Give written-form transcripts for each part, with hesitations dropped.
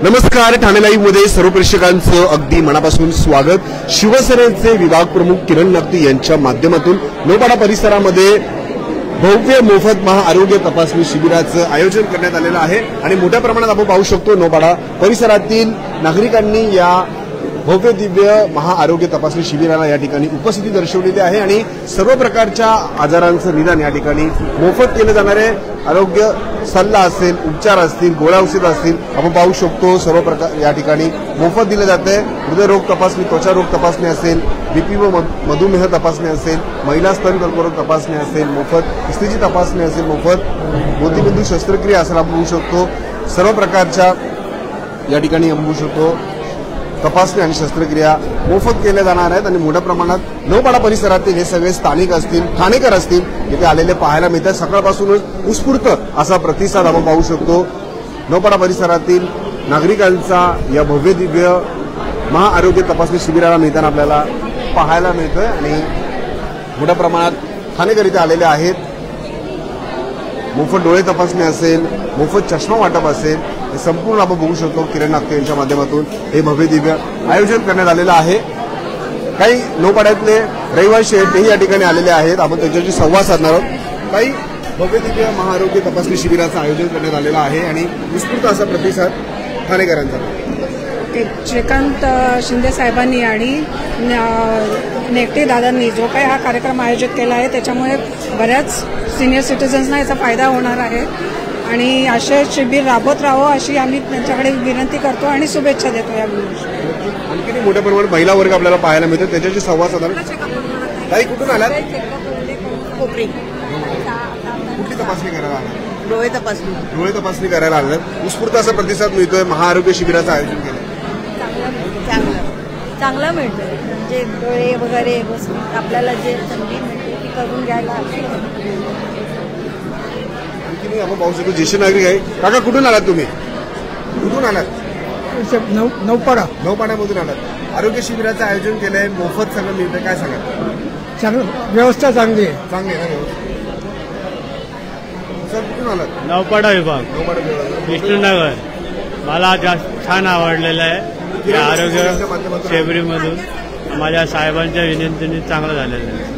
नमस्कार, ठाणे लाईव्ह मध्ये सर्व प्रेक्षकांचं अगदी मनापासून स्वागत। शिवसेनेचे विभाग प्रमुख किरण नक्ती यांच्या माध्यमातून नौपाडा परिसरामध्ये भव्य मोफत महाआरोग्य तपासणी शिबिराचं आयोजन करण्यात आलेलं आहे आणि मोठ्या प्रमाणात आपण पाहू शकतो नौपाडा परिसरातील नागरिकांनी या भव्य दिव्य महाआरोग्य तपासणी शिबिराला या ठिकाणी उपस्थिती दर्शवलेली आहे आणि सर्व प्रकारच्या आजारांचं निदान या ठिकाणी मोफत केले जाणारे आरोग्य सल्ला असेल, उपचार असतील, गोळ्या औषध असतील आपण पाहू शकतो। सर्व प्रकार या ठिकाणी मोफत दिले जाते। हृदयरोग तपासणी, त्वचा रोग तपासणी असेल, बीपी व मधुमेह तपासणी असेल, महिला स्तन कर्करोग तपासणी असेल मोफत, स्त्रीची तपासणी असेल मोफत, मोतीबिंदू शस्त्रक्रिया असेल आपण बघू शकतो। सर्व प्रकारच्या या ठिकाणी आपण बघू शकतो तपासणी आणि शस्त्रक्रिया मोफत केल्या जाणार आहेत आणि मोठ्या प्रमाणात नौपाडा परिसरातील हे सगळे स्थानिक असतील, ठाणेकर असतील, इथे आलेले पाहायला मिळतात। सकाळपासूनच उत्स्फूर्त असा प्रतिसाद आपण पाहू शकतो। नौपाडा परिसरातील नागरिकांचा या भव्य दिव्य महाआरोग्य तपासणी शिबिराला मिळताना आपल्याला पाहायला मिळतोय आणि मोठ्या प्रमाणात ठाणेकर इथे आलेले आहेत। मोफत डोळे तपासणी असेल, मोफत चष्मा वाटप असेल, हे संपूर्ण आपण बघू शकतो। किरण नागते यांच्या माध्यमातून हे भव्य दिव्य आयोजन करण्यात आलेलं आहे। काही नौपाड्यातले रहिवासी आहेत तेही या ठिकाणी आलेले आहेत, आपण त्यांच्याशी संवाद साधणार आहोत। काही भव्य दिव्य महाआरोग्य तपासणी शिबिराचं आयोजन करण्यात आलेलं आहे आणि उत्स्फूर्त असा प्रतिसाद ठाणेकरांचा। श्रीकांत शिंदे साहेबांनी आणि नेकटे दादांनी जो काही हा कार्यक्रम आयोजित केला आहे त्याच्यामुळे बऱ्याच सिनियर सिटीजन्सना याचा फायदा होणार आहे आणि असे शिबिर राबवत राहावं अशी आम्ही त्यांच्याकडे विनंती करतो आणि शुभेच्छा देतो। या आणखी मोठ्या प्रमाणात महिला वर्ग आपल्याला पाहायला मिळतो, त्याच्याशी संवाद साधणार। काही कुठून आलात? कोपरी। कुठली तपासणी करायला आलात? डोळे तपासणी। डोळे तपासणी करायला आलात। उत्स्फूर्त असा प्रतिसाद मिळतोय। महाआरोग्य शिबिराचं आयोजन केलं चांगलं मिळतंय, म्हणजे डोळे वगैरे आपल्याला जे संधी मिळते ती करून घ्यायला। आणखी आपण पाहू शकतो ज्येष्ठ नागरिक आहे। काका कुठून आलात तुम्ही? कुठून आलात? नौपाड्यामधून आलात। आरोग्य शिबिराचं आयोजन केलंय, मोफत सगळं मिळतंय, काय सांगा? व्यवस्था चांगली आहे। चांगली आहे ना? सर कुठून आलात? नौपाडा विभाग, विष्णुनगर। मला जास्त छान आवडलेलं आहे या आरोग्य शिबिरामधून। माझ्या साहेबांच्या विनंतीने चांगलं झालेलं आहे।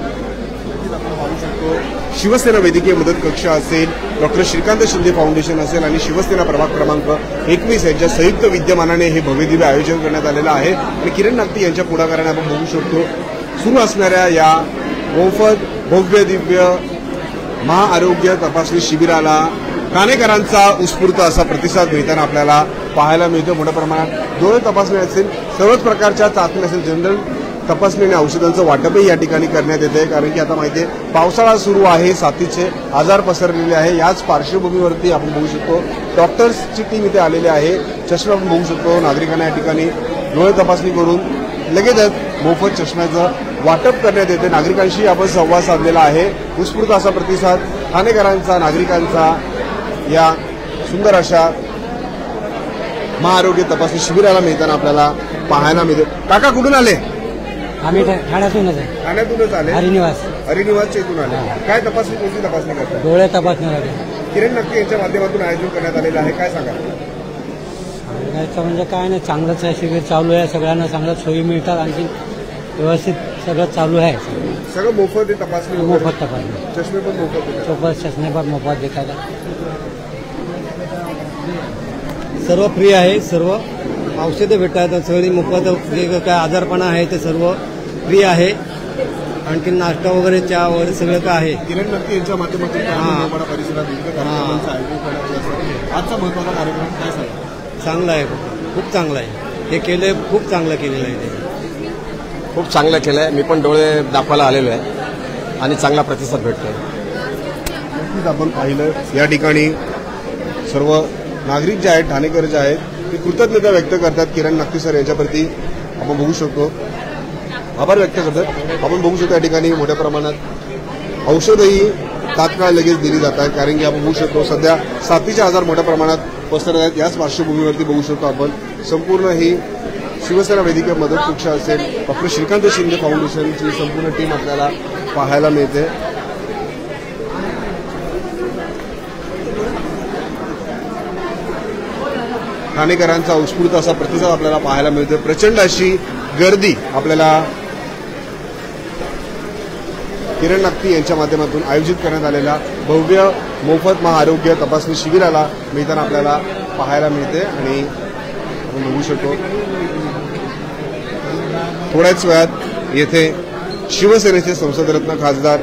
शिवसेना वैद्यकीय मदत कक्ष असेल, डॉक्टर श्रीकांत शिंदे फाउंडेशन असेल आणि शिवसेना प्रभाग क्रमांक 21 यांच्या संयुक्त विद्यमानाने हे भव्य दिव्य आयोजन करण्यात आलेलं आहे आणि किरण नागती यांच्या पुढाकाराने आपण बघू शकतो सुरू असणाऱ्या या मोफत भव्य दिव्य महाआरोग्य तपासणी शिबिराला ठाणेकरांचा उत्स्फूर्त असा प्रतिसाद मिळताना आपल्याला पाहायला मिळतो। मोठ्या प्रमाणात डोळे तपासणी असेल, सर्वच प्रकारच्या चाचणी असेल, जनरल तपासणी आणि औषधांचं वाटपही या ठिकाणी करण्यात येते। कारण की आता माहिती आहे पावसाळा सुरू आहे, साथीचे आजार पसरलेले आहे। याच पार्श्वभूमीवरती आपण बघू शकतो डॉक्टर्सची टीम इथे आलेली आहे। चष्मा आपण बघू शकतो। नागरिकांना या ठिकाणी डोळे तपासणी करून लगेचच मोफत चष्म्याचं वाटप करण्यात येते। नागरिकांशी आपण संवाद साधलेला आहे। उत्स्फूर्त असा प्रतिसाद ठाणेकरांचा, नागरिकांचा या सुंदर अशा महाआरोग्य तपासणी शिबिराला मिळताना आपल्याला पाहायला मिळते। काका कुठून आले? आम्ही ठाण्यातूनच आहे। ठाण्यातूनच आले? हरिनिवासच्या इथून आले। काय तपासणी, कोणती तपासणी करतात? डोळे तपासणी किरण नक्की यांच्या माध्यमातून आयोजन करण्यात आलेलं आहे, काय सांगा? सांगायचं म्हणजे काय नाही, चांगलंच आहे शिबिर चालू आहे। सगळ्यांना चांगल्या सोयी मिळतात, आणखी व्यवस्थित सगळं चालू आहे। सगळं मोफत आहे तपासणी? मोफत तपासणी, चष्मे पण मोफत, चष्मे पण मोफत देखायला सर्व फ्री आहे। सर्व औषधं भेटतात, सगळी मोफत, जे काय आजारपणा आहे ते सर्व फ्री आहे। आणखी नाश्ता वगैरे, चहा वगैरे सगळं काय आहे। किरण नक्की यांच्या माध्यमातून परिसरात आजचा महत्वाचा कार्यक्रम काय सांगा? चांगला आहे, खूप चांगला आहे हे केलंय, खूप चांगलं केलेलं आहे ते। खूप चांगलं केलं आहे। मी पण डोळे दाखवायला आलेलो आहे आणि चांगला प्रतिसाद भेटतोय। नक्कीच आपण पाहिलं या ठिकाणी सर्व नागरिक जे आहेत, ठाणेकर जे आहेत, ते कृतज्ञता व्यक्त करतात किरण नक्की सर यांच्याप्रती। आपण बघू शकतो आभार व्यक्त करतात। आपण बघू शकतो या ठिकाणी मोठ्या प्रमाणात औषधही तात्काळ लगेच दिली जातात, कारण की आपण बघू शकतो सध्या साथीचे आजार मोठ्या प्रमाणात पसरत आहेत। याच पार्श्वभूमीवरती बघू शकतो आपण संपूर्ण ही शिवसेना वैद्यकीय मदत कक्ष असेल, डॉक्टर श्रीकांत शिंदे फाउंडेशनची संपूर्ण टीम आपल्याला पाहायला मिळते। ठाणेकरांचा उत्स्फूर्त असा प्रतिसाद आपल्याला पाहायला मिळतोय. प्रचंड अशी गर्दी आपल्याला किरण नागती यांच्या माध्यमातून आयोजित करण्यात आलेल्या भव्य मोफत महाआरोग्य तपासणी शिबिराला मिळताना आपल्याला पाहायला मिळते आणि आपण बघू शकतो थोड्याच वेळात येथे शिवसेनेचे संसदरत्न खासदार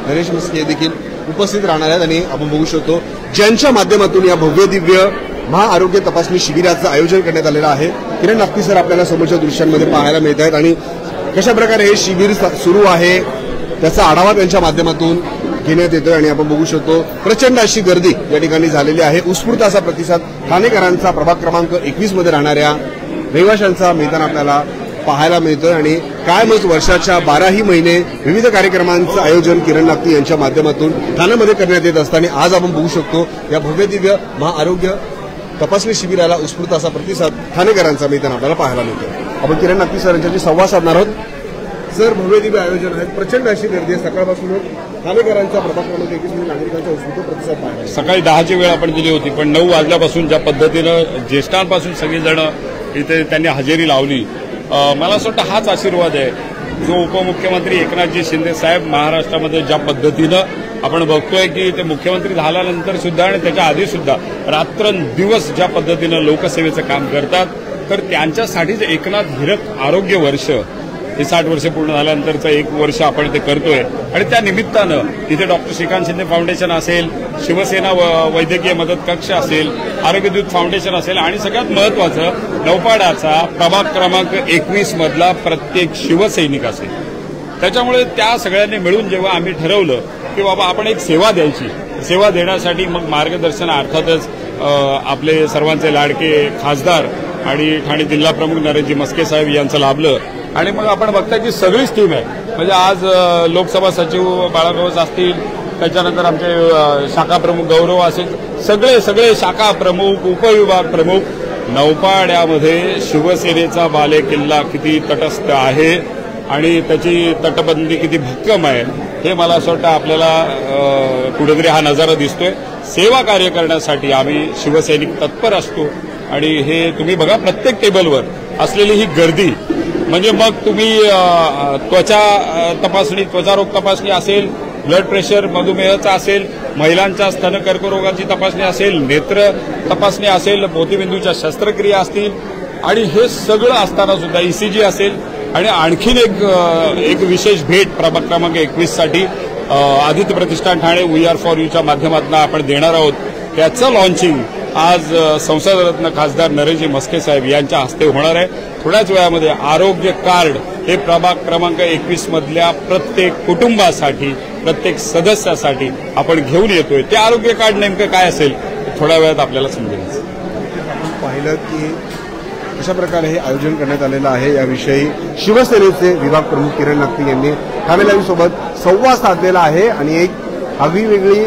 नरेश म्हस्के देखील उपस्थित राहणार आहेत आणि आपण बघू शकतो ज्यांच्या माध्यमातून या भव्य दिव्य महाआरोग्य तपासणी शिबिराचं आयोजन करण्यात आलेलं आहे. किरण नागती सर आपल्याला समोरच्या दृश्यांमध्ये पाहायला मिळत आहेत आणि कशा प्रकारे हे शिबिर सुरू आहे त्याचा आढावा त्यांच्या माध्यमातून घेण्यात येतोय आणि आपण बघू शकतो प्रचंड अशी गर्दी या ठिकाणी झालेली आहे. उत्स्फूर्त असा प्रतिसाद ठाणेकरांचा प्रभाग क्रमांक 21 मध्ये राहणाऱ्या रहिवाशांचा मिळताना आपल्याला पाहायला मिळतोय आणि काय मग वर्षाच्या 12ही महिने विविध कार्यक्रमांचं आयोजन किरण नागती यांच्या माध्यमातून ठाण्यामध्ये करण्यात येत असताना आज आपण बघू शकतो या भव्य दिव्य महाआरोग्य तपासणी शिबिराला उत्स्फूर्त असा प्रतिसाद ठाणेकरांचा मिळताना आपल्याला पाहायला मिळतोय. आपण किरण नागती सर यांच्याशी संवाद साधणार आहोत. सर, भव्य दिव्य आयोजन आहे, प्रचंड अशी गर्दी आहे. सकाळपासून ठाणेकरांचा प्रभाग क्रमांक 21 मध्ये नागरिकांचा उत्स्फूर्त प्रतिसाद पाहिला. सकाळी 10ची वेळ आपण दिली होती, पण 9 वाजल्यापासून ज्या पद्धतीनं ज्येष्ठांपासून सगळीजण इथे त्यांनी हजेरी लावली, मला असं वाटतं हाच आशीर्वाद आहे जो उपमुख्यमंत्री एकनाथजी शिंदे साहेब महाराष्ट्रामध्ये ज्या पद्धतीनं आपण बघतोय की ते मुख्यमंत्री झाल्यानंतर सुद्धा आणि त्याच्या आधी सुद्धा रात्रंदिवस ज्या पद्धतीनं लोकसेवेचं काम करतात, तर त्यांच्यासाठीच एकनाथ हिरक आरोग्य वर्ष हे 60 वर्ष पूर्ण झाल्यानंतरचं 1 वर्ष आपण ते करतोय आणि त्या निमित्तानं तिथे डॉक्टर श्रीकांत शिंदे फाउंडेशन असेल, शिवसेना वैद्यकीय मदत कक्ष असेल, आरोग्यदूत फाउंडेशन असेल आणि सगळ्यात महत्वाचं नौपाडाचा प्रभाग क्रमांक 21 मधला प्रत्येक शिवसैनिक असेल. त्याच्यामुळे त्या सगळ्यांनी मिळून जेव्हा आम्ही ठरवलं की बाबा आपण एक सेवा द्यायची, सेवा देण्यासाठी मग मार्गदर्शन अर्थातच आपले सर्वांचे लाडके खासदार आणि ठाणे जिल्हा प्रमुख नरेशजी म्हस्के साहेब यांचं लाभलं आणि मग आपण बघताय की सगळीच टीम आहे. म्हणजे आज लोकसभा सचिव बाळागवस असतील, त्याच्यानंतर आमचे शाखा प्रमुख गौरव असेल, सगळे शाखा प्रमुख, उपविभाग प्रमुख, नौपाड्यामध्ये शिवसेनेचा बालेकिल्ला किती तटस्थ आहे आणि त्याची तटबंदी किती भक्कम आहे हे मला असं वाटतं आपल्याला कुठेतरी हा नजारा दिसतोय. सेवा कार्य करण्यासाठी आम्ही शिवसैनिक तत्पर असतो आणि हे तुम्ही बघा प्रत्येक टेबलवर असलेली ही गर्दी, म्हणजे मग तुम्ही त्वचा तपासणी, त्वचारोग तपासणी असेल, ब्लड प्रेशर मधुमेहाचा असेल, महिलांच्या स्तन कर्करोगाची तपासणी असेल, नेत्र तपासणी असेल, मोतीबिंदूच्या शस्त्रक्रिया असतील आणि हे सगळं असताना सुद्धा ईसीजी असेल आणि आणखीन एक विशेष भेट प्रभाग क्रमांक 21 साठी आदित्य प्रतिष्ठान ठाणे वी आर फॉर यूच्या माध्यमातून आपण देणार आहोत. त्याचं लॉन्चिंग आज संसदरत्न खासदार नरेशजी म्हस्के साहेब यांच्या हस्ते होणार आहे. थोड्याच वेळामध्ये आरोग्य कार्ड हे प्रभाग क्रमांक 21 मधल्या प्रत्येक कुटुंबासाठी, प्रत्येक सदस्यासाठी आपण घेऊन येतोय. ते आरोग्य कार्ड नेमकं काय असेल थोड्या वेळात आपल्याला समजेल. आपण पाहिलं की कशा प्रकारे हे आयोजन करण्यात आलेलं आहे याविषयी शिवसेनेचे विभाग प्रमुख किरण नागती यांनी ठाणे लाईव्ह सोबत संवाद साधलेला आहे आणि एक आगळीवेगळी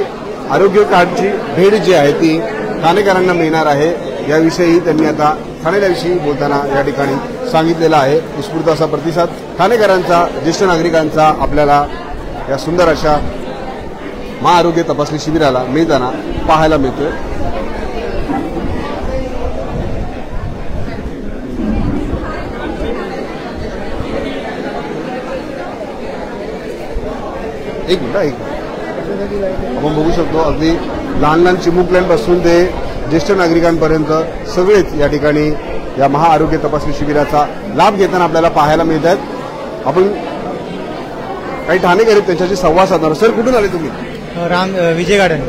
आरोग्य कार्डची भेट जी आहे ती ठाणेकरांना मिळणार आहे याविषयी त्यांनी आता ठाणे लाईव्हशी बोलताना या ठिकाणी सांगितलेलं आहे. उत्स्फूर्त असा प्रतिसाद ठाणेकरांचा, ज्येष्ठ नागरिकांचा आपल्याला या सुंदर अशा महाआरोग्य तपासणी शिबिराला मिळताना पाहायला मिळतोय. एक मिनिट आपण बघू शकतो अगदी लहान लहान चिमुकल्यांपासून ते ज्येष्ठ नागरिकांपर्यंत सगळेच या ठिकाणी या महाआरोग्य तपासणी शिबिराचा लाभ घेताना आपल्याला पाहायला मिळत आहेत. आपण काही ठाणेकर त्यांच्याशी संवाद साधणार. सर, कुठून आले तुम्ही? विजय गार्डन.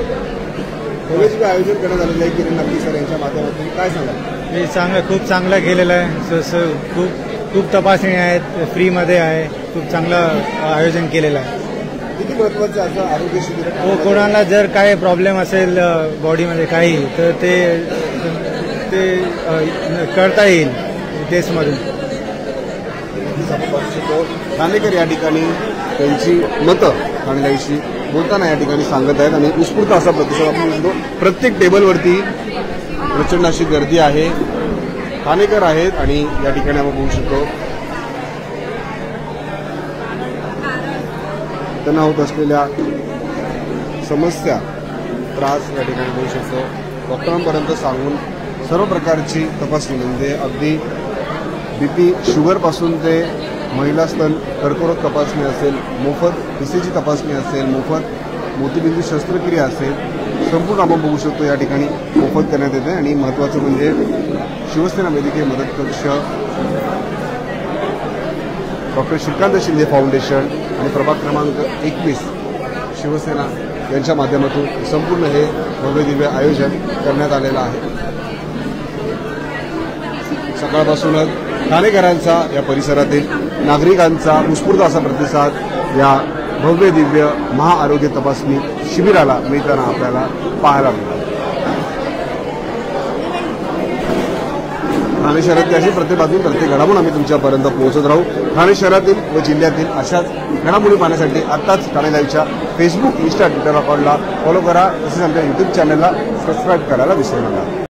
आयोजन करण्यात आलेलं आहे किरण नागती सर यांच्या माध्यमातून, काय सांगा? खूप चांगलं केलेलं आहे. खूप तपासणी आहेत, फ्रीमध्ये आहे. खूप चांगलं आयोजन केलेलं आहे. किती महत्वाचं असं आरोग्य शिबिर? कोणाला जर काय प्रॉब्लेम असेल बॉडीमध्ये काही, तर ते करता येईल टेस्टमधून. ठाणेकर या ठिकाणी त्यांची मतं ठाणेलाईशी बोलताना या ठिकाणी सांगत आहेत आणि उत्स्फूर्त असा प्रतिसाद आपण दिसतो. प्रत्येक टेबलवरती प्रचंड अशी गर्दी आहे, ठाणेकर आहेत आणि या ठिकाणी आपण बघू शकतो त्यांना होत असलेल्या समस्या, त्रास या ठिकाणी बघू शकतो. डॉक्टरांपर्यंत सांगून सर्व प्रकारची तपासणी म्हणजे अगदी बीपी शुगरपासून ते महिला स्तन कर्करोग तपासणी असेल, मोफत ECG तपासणी असेल, मोफत मोतीबिंदू शस्त्रक्रिया असेल, संपूर्ण आपण बघू शकतो या ठिकाणी मोफत करण्यात येते. आणि महत्त्वाचं म्हणजे शिवसेना वैद्यकीय मदत कक्ष, डॉक्टर श्रीकांत शिंदे फाउंडेशन आणि प्रभाग क्रमांक 21 शिवसेना यांच्या माध्यमातून संपूर्ण हे भव्य दिव्य आयोजन करण्यात आलेलं आहे. सकाळपासूनच ठाणेकरांचा, या परिसरातील नागरिकांचा उत्स्फूर्त असा प्रतिसाद या भव्य दिव्य महाआरोग्य तपासणी शिबिराला मिळताना आपल्याला पाहायला मिळाला. ठाणे शहरातील अशी प्रत्येक घडामोड आम्ही तुमच्यापर्यंत पोहोचत राहू. ठाणे शहरातील व जिल्ह्यातील अशाच घडामोडी पाहण्यासाठी आताच ठाणे लाईव्हच्या फेसबुक, इंस्टा, ट्विटर अकाउंटला फॉलो करा. तसेच आमच्या युट्यूब चॅनलला सबस्क्राईब करायला विसरू नका.